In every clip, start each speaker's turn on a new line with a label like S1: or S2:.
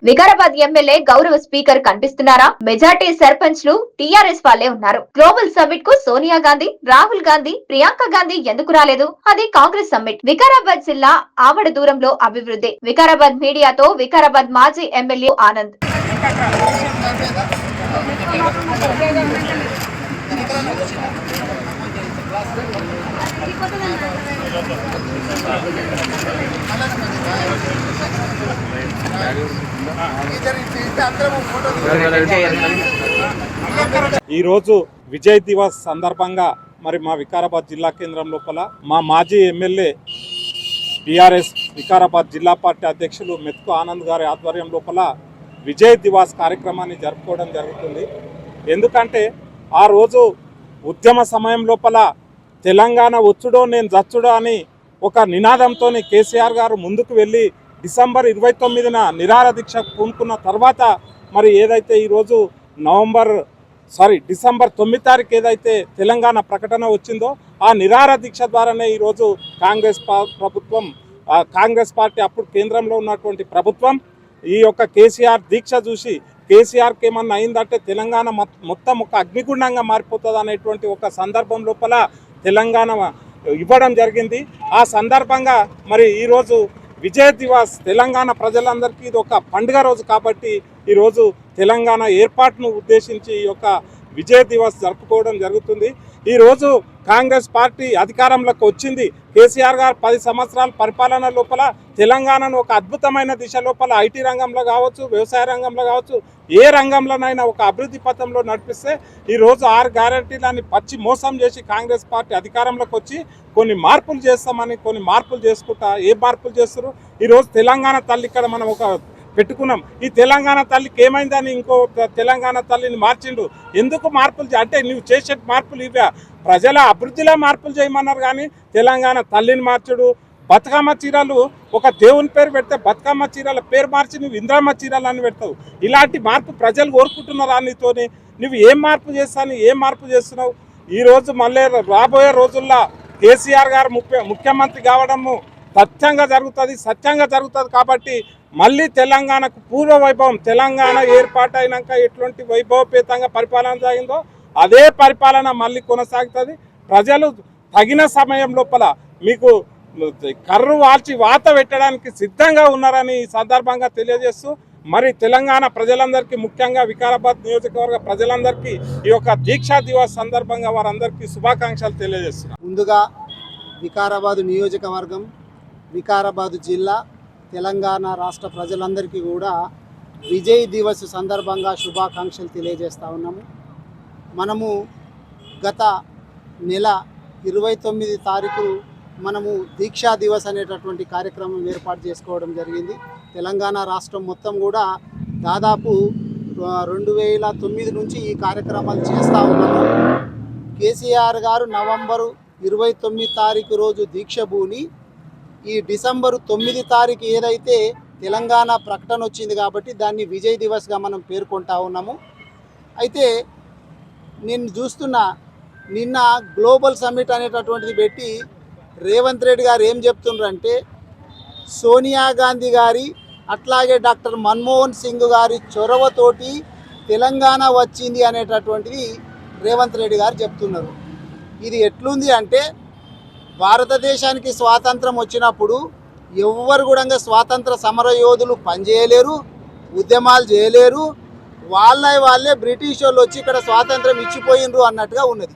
S1: Vikarabad MLA గౌరవ speaker కనిపిస్తున్నారా? Majority సర్పంచ్లు TRS వాళ్ళే ఉన్నారు. గ్లోబల్ సమ్మిట్ కు సోనియా గాంధీ, రాహుల్ గాంధీ, ప్రియాంక గాంధీ ఎందుకు రాలేదు? అది కాంగ్రెస్ సమ్మిట్. వికారాబాద్ జిల్లా ఆమడ దూరంలో అభివృద్ధి. వికారాబాద్ మీడియాతో వికారాబాద్ మాజీ ఎమ్మెల్యే ఆనంద్.
S2: ఈరోజు విజయ్ దివస్ సందర్భంగా మరి మా వికారాబాద్ జిల్లా కేంద్రం లోపల మా మాజీ ఎమ్మెల్యే టీఆర్ఎస్ వికారాబాద్ జిల్లా పార్టీ అధ్యక్షులు మెతుకు ఆనంద్ గారి ఆధ్వర్యం లోపల విజయ్ దివాస్ కార్యక్రమాన్ని జరుపుకోవడం జరుగుతుంది. ఎందుకంటే ఆ రోజు ఉద్యమ సమయం లోపల తెలంగాణ వచ్చుడో నేను చచ్చుడో అని ఒక నినాదంతో కేసీఆర్ గారు ముందుకు వెళ్ళి డిసెంబర్ 29న నిరాహార దీక్ష పూనుకున్న తర్వాత మరి ఏదైతే ఈరోజు డిసెంబర్ 9 తారీఖు ఏదైతే తెలంగాణ ప్రకటన వచ్చిందో ఆ నిరాహార దీక్ష ద్వారానే ఈరోజు కాంగ్రెస్ పార్టీ అప్పుడు కేంద్రంలో ఉన్నటువంటి ప్రభుత్వం ఈ యొక్క కేసీఆర్ దీక్ష చూసి కేసీఆర్కి ఏమన్నా అయిందంటే తెలంగాణ మొత్తం ఒక అగ్నిగుండంగా మారిపోతుంది అనేటువంటి ఒక సందర్భం లోపల తెలంగాణ ఇవ్వడం జరిగింది. ఆ సందర్భంగా మరి ఈరోజు విజయ్ దివాస్ తెలంగాణ ప్రజలందరికీ ఇది ఒక పండుగ రోజు కాబట్టి ఈరోజు తెలంగాణ ఏర్పాటును ఉద్దేశించి ఈ యొక్క విజయ్ దివాస్ జరుపుకోవడం జరుగుతుంది. ఈరోజు కాంగ్రెస్ పార్టీ అధికారంలోకి వచ్చింది. కేసీఆర్ గారు 10 సంవత్సరాల పరిపాలన లోపల తెలంగాణను ఒక అద్భుతమైన దిశ లోపల ఐటీ రంగంలో కావచ్చు, వ్యవసాయ రంగంలో కావచ్చు, ఏ రంగంలోనైనా ఒక అభివృద్ధి పథంలో నడిపిస్తే ఈరోజు 6 గ్యారంటీలని పచ్చి మోసం చేసి కాంగ్రెస్ పార్టీ అధికారంలోకి వచ్చి కొన్ని మార్పులు చేస్తామని కొన్ని మార్పులు చేసుకుంటా ఏ మార్పులు చేస్తారు? ఈరోజు తెలంగాణ తల్లి ఇక్కడ మనం ఒక పెట్టుకున్నాం. ఈ తెలంగాణ తల్లికి ఏమైందని ఇంకో తెలంగాణ తల్లిని మార్చిండు. ఎందుకు మార్పులు అంటే నువ్వు చేసే మార్పులు ఇవే ప్రజల అభివృద్ధిలో మార్పులు చేయమన్నారు కానీ తెలంగాణ తల్లిని మార్చుడు. బతుకమ్మ చీరలు ఒక దేవుని పేరు పెడితే బతుకమ్మ చీరల పేరు మార్చి నువ్వు ఇంద్రమ్మ చీరలు అని పెడతావు. ఇలాంటి మార్పు ప్రజలు కోరుకుంటున్నారు. నీతోని నువ్వు ఏం మార్పు చేస్తున్నావు? ఈరోజు మళ్ళీ రాబోయే రోజుల్లో కేసీఆర్ గారు ముఖ్యమంత్రి కావడము సత్యంగా జరుగుతుంది కాబట్టి మళ్ళీ తెలంగాణకు పూర్వ వైభవం తెలంగాణ ఏర్పాటు అయినాక ఎటువంటి వైభవపేతంగా పరిపాలన సాగిందో అదే పరిపాలన మళ్ళీ కొనసాగుతుంది. ప్రజలు తగిన సమయం లోపల మీకు కర్రు వాల్చి వాత పెట్టడానికి సిద్ధంగా ఉన్నారని ఈ సందర్భంగా తెలియజేస్తూ మరి తెలంగాణ ప్రజలందరికీ ముఖ్యంగా వికారాబాద్ నియోజకవర్గ ప్రజలందరికీ ఈ యొక్క దీక్షా దివస్ సందర్భంగా వారందరికీ శుభాకాంక్షలు తెలియజేస్తున్నారు.
S3: ముందుగా వికారాబాద్ నియోజకవర్గం, వికారాబాద్ జిల్లా, తెలంగాణ రాష్ట్ర ప్రజలందరికీ కూడా విజయ్ దివస్ సందర్భంగా శుభాకాంక్షలు తెలియజేస్తూ ఉన్నాము. మనము గత నెల 29 తారీఖు మనము దీక్షా దివస్ అనేటటువంటి కార్యక్రమం ఏర్పాటు చేసుకోవడం జరిగింది. తెలంగాణ రాష్ట్రం మొత్తం కూడా దాదాపు 2009 నుంచి ఈ కార్యక్రమాలు చేస్తూ ఉన్నాము. కేసీఆర్ గారు నవంబరు 29 తారీఖు రోజు దీక్ష భూని ఈ డిసెంబరు 9 తారీఖు ఏదైతే తెలంగాణ ప్రకటన వచ్చింది కాబట్టి దాన్ని విజయ్ దివస్గా మనం పేర్కొంటా ఉన్నాము. అయితే నేను చూస్తున్నా నిన్న గ్లోబల్ సమ్మిట్ అనేటటువంటిది పెట్టి రేవంత్ రెడ్డి గారు ఏం చెప్తున్నారంటే సోనియా గాంధీ గారి అట్లాగే డాక్టర్ మన్మోహన్ సింగ్ గారి చొరవతోటి తెలంగాణ వచ్చింది అనేటటువంటిది రేవంత్ రెడ్డి గారు చెప్తున్నారు. ఇది ఎట్లుంది అంటే భారతదేశానికి స్వాతంత్రం వచ్చినప్పుడు ఎవ్వరు కూడా స్వాతంత్ర సమర యోధులు పనిచేయలేరు, ఉద్యమాలు చేయలేరు. వాళ్ళే బ్రిటిష్ వాళ్ళు వచ్చి ఇక్కడ స్వాతంత్రం ఇచ్చిపోయినరు అన్నట్టుగా ఉన్నది.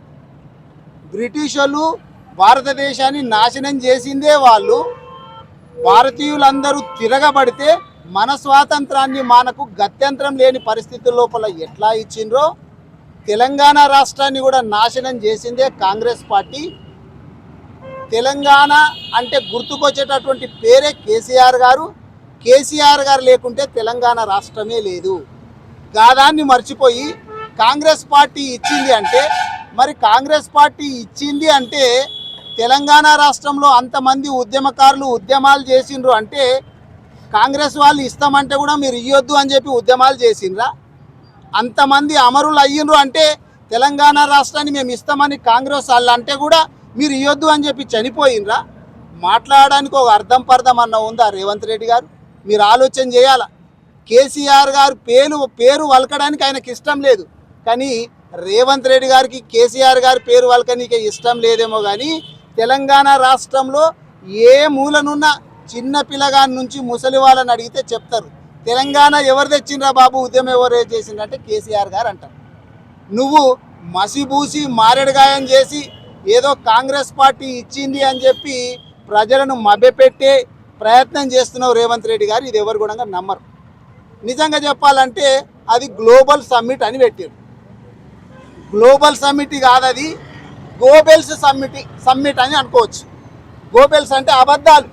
S3: బ్రిటిష్ వాళ్ళు భారతదేశాన్ని నాశనం చేసిందే వాళ్ళు. భారతీయులందరూ తిరగబడితే మన స్వాతంత్రాన్ని మనకు గత్యంతరం లేని పరిస్థితుల లోపల ఎట్లా ఇచ్చిండ్రో తెలంగాణ రాష్ట్రాన్ని కూడా నాశనం చేసిందే కాంగ్రెస్ పార్టీ. తెలంగాణ అంటే గుర్తుకొచ్చేటటువంటి పేరే కేసీఆర్ గారు. కేసీఆర్ గారు లేకుంటే తెలంగాణ రాష్ట్రమే లేదు. గాదాన్ని మర్చిపోయి కాంగ్రెస్ పార్టీ ఇచ్చింది అంటే మరి కాంగ్రెస్ పార్టీ ఇచ్చింది అంటే తెలంగాణ రాష్ట్రంలో అంతమంది ఉద్యమకారులు ఉద్యమాలు చేసిండ్రు అంటే కాంగ్రెస్ వాళ్ళు ఇస్తామంటే కూడా మీరు ఇవ్వద్దు అని చెప్పి ఉద్యమాలు చేసిండ్రా? అంతమంది అమరులు అయ్యిండ్రు అంటే తెలంగాణ రాష్ట్రాన్ని మేము ఇస్తామని కాంగ్రెస్ వాళ్ళు అంటే కూడా మీరు ఇవ్వద్దు అని చెప్పి చనిపోయినరా? మాట్లాడడానికి ఒక అర్థం పర్థం అన్న ఉందా రేవంత్ రెడ్డి గారు? మీరు ఆలోచన చేయాలా. కేసీఆర్ గారు పేరు వలకడానికి ఆయనకి ఇష్టం లేదు. కానీ రేవంత్ రెడ్డి గారికి కేసీఆర్ గారి పేరు వలకనీకే ఇష్టం లేదేమో కానీ తెలంగాణ రాష్ట్రంలో ఏ మూలనున్న చిన్న పిల్లగాని నుంచి ముసలి వాళ్ళని అడిగితే చెప్తారు, తెలంగాణ ఎవరు తెచ్చిండ్రా బాబు, ఉద్యమం ఎవరు చేసిండ్రంటే కేసీఆర్ గారు అంటారు. నువ్వు మసిబూసి మారేడుగాయం చేసి ఏదో కాంగ్రెస్ పార్టీ ఇచ్చింది అని చెప్పి ప్రజలను మభ్యపెట్టే ప్రయత్నం చేస్తున్నావు రేవంత్ రెడ్డి గారు. ఇది ఎవరు కూడా నమ్మరు. నిజంగా చెప్పాలంటే అది గ్లోబల్ సమ్మిట్ అని పెట్టారు. గ్లోబల్ సమ్మిట్ కాదు, అది గోబెల్స్ సమ్మిట్ అని అనుకోవచ్చు. గోబెల్స్ అంటే అబద్ధాలు.